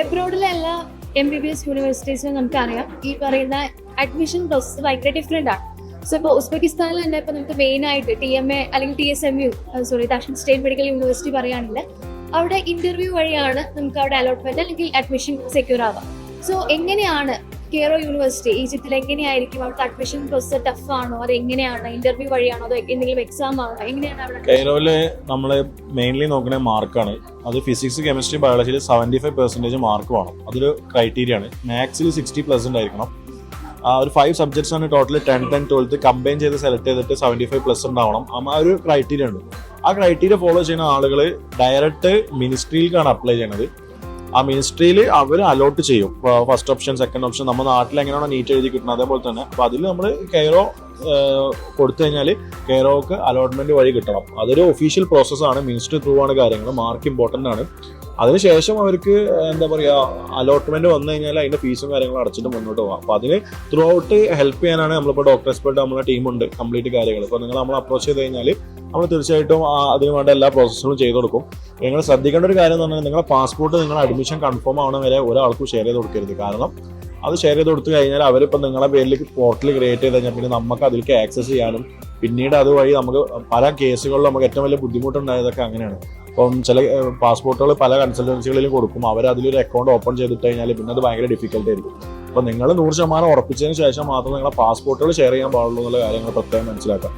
എബ്രോഡിലെ എല്ലാ MBBS യൂണിവേഴ്സിറ്റീസിലും നമുക്കറിയാം ഈ പറയുന്ന അഡ്മിഷൻ പ്രോസസ്സ് ഭയങ്കര ഡിഫറെൻ്റ് ആണ്. സോ ഇപ്പോൾ ഉസ്ബെക്കിസ്ഥാനിൽ തന്നെ ഇപ്പോൾ നമുക്ക് മെയിനായിട്ട് TMA അല്ലെങ്കിൽ TSMU Tashkent state medical university പറയുകയാണെങ്കിൽ അവിടെ ഇന്റർവ്യൂ വഴിയാണ് നമുക്ക് അവിടെ അലോട്ട്മെന്റ് അല്ലെങ്കിൽ അഡ്മിഷൻ സെക്യൂർ ആവാം. സോ എങ്ങനെയാണ് കെയ്റോ യൂണിവേഴ്സിറ്റി ഈജിപ്തിൽ എങ്ങനെയായിരിക്കും അവിടുത്തെ അഡ്മിഷൻ പ്രോസസ് ടഫ് ആണോ, അത് എങ്ങനെയാണ് ഇന്റർവ്യൂ വഴിയാണോ, അതോ എന്തെങ്കിലും എക്സാം ആണോ, എങ്ങനെയാണ് അവിടെ? കെയ്റോയില് നമ്മള് മെയിൻലി നോക്കുന്ന മാർക്കാണ്. അത് ഫിസിക്സ്, കെമിസ്ട്രി, ബയോളജിയിൽ 75% മാർക്ക് വേണം. അതൊരു ക്രൈറ്റീരിയ ആണ്. മാത്സിൽ 60+ ഉണ്ടായിരിക്കണം. ഒരു 5 സബ്ജക്ട്സ് ആണ് total 10th and 12th combine ചെയ്ത് സെലക്ട് ചെയ്തിട്ട് 75+ ഉണ്ടാവണം. ആ ഒരു ക്രൈറ്റീരിയ ഉണ്ട്. ആ ക്രൈറ്റീരിയ ഫോളോ ചെയ്യുന്ന ആളുകൾ ഡയറക്റ്റ് മിനിസ്ട്രിയിലേക്കാണ് അപ്ലൈ ചെയ്യുന്നത്. ആ മിനിസ്ട്രിയിൽ അവർ അലോട്ട് ചെയ്യും. ഫസ്റ്റ് ഓപ്ഷൻ, സെക്കൻഡ് ഓപ്ഷൻ, നമ്മുടെ നാട്ടിൽ എങ്ങനെയാണോ നീറ്റ് എഴുതി കിട്ടുന്നത് അതേപോലെ തന്നെ. അപ്പോൾ അതിൽ നമ്മൾ കെയ്റോ കൊടുത്തു കഴിഞ്ഞാൽ കെയ്റോക്ക് അലോട്ട്മെന്റ് വഴി കിട്ടണം. അതൊരു ഒഫീഷ്യൽ പ്രോസസ്സാണ്. മിനിസ്ട്രി ത്രൂ ആണ് കാര്യങ്ങൾ. മാർക്ക് ഇമ്പോർട്ടൻ്റ് ആണ്. അതിനുശേഷം അവർക്ക് എന്താ പറയുക, അലോട്ട്മെന്റ് വന്നു കഴിഞ്ഞാൽ അതിന്റെ ഫീസും കാര്യങ്ങളും അടച്ചിട്ട് മുന്നോട്ട് പോകാം. അപ്പോൾ അതിന് ത്രൂ ഔട്ട് ഹെൽപ്പ് ചെയ്യാനാണ് നമ്മളിപ്പോൾ ഡോക്ടർ എക്സ്പെർട്ട് നമ്മുടെ ടീമുണ്ട്, കംപ്ലീറ്റ് കാര്യങ്ങൾ. അപ്പോൾ നിങ്ങൾ നമ്മൾ അപ്രോച്ച് ചെയ്ത് കഴിഞ്ഞാൽ നമ്മൾ തീർച്ചയായിട്ടും അതിന് വേണ്ട എല്ലാ പ്രോസസ്സുകളും ചെയ്ത് കൊടുക്കും. നിങ്ങൾ ശ്രദ്ധിക്കേണ്ട ഒരു കാര്യം എന്ന് പറഞ്ഞാൽ നിങ്ങളുടെ പാസ്പോർട്ട് നിങ്ങളുടെ അഡ്മിഷൻ കൺഫേം ആവണ വരെ ഒരാൾക്കും ഷെയർ ചെയ്ത് കൊടുക്കരുത്. കാരണം അത് ഷെയർ ചെയ്ത് കൊടുത്തു കഴിഞ്ഞാൽ അവരിപ്പോൾ നിങ്ങളുടെ പേരിൽ പോർട്ടൽ ക്രിയേറ്റ് ചെയ്ത് കഴിഞ്ഞാൽ പിന്നെ നമുക്ക് അതിലേക്ക് ആക്സസ് ചെയ്യാനും പിന്നീട് അതുവഴി നമുക്ക് പല കേസുകളിലും നമുക്ക് ഏറ്റവും വലിയ ബുദ്ധിമുട്ടുണ്ടായതൊക്കെ അങ്ങനെയാണ്. അപ്പം ചില പാസ്പോർട്ടുകൾ പല കൺസൾട്ടൻസികളിലും കൊടുക്കും. അവർ അതിലൊരു അക്കൗണ്ട് ഓപ്പൺ ചെയ്തിട്ട് കഴിഞ്ഞാൽ പിന്നെ അത് ഭയങ്കര ഡിഫിക്കൽട്ട് ആയിരിക്കും. അപ്പോൾ നിങ്ങൾ 100% ഉറപ്പിച്ചതിന് ശേഷം മാത്രം നിങ്ങളുടെ പാസ്പോർട്ടുകൾ ഷെയർ ചെയ്യാൻ പാടുള്ളൂ എന്നുള്ള കാര്യങ്ങൾ പ്രത്യേകം മനസ്സിലാക്കാം.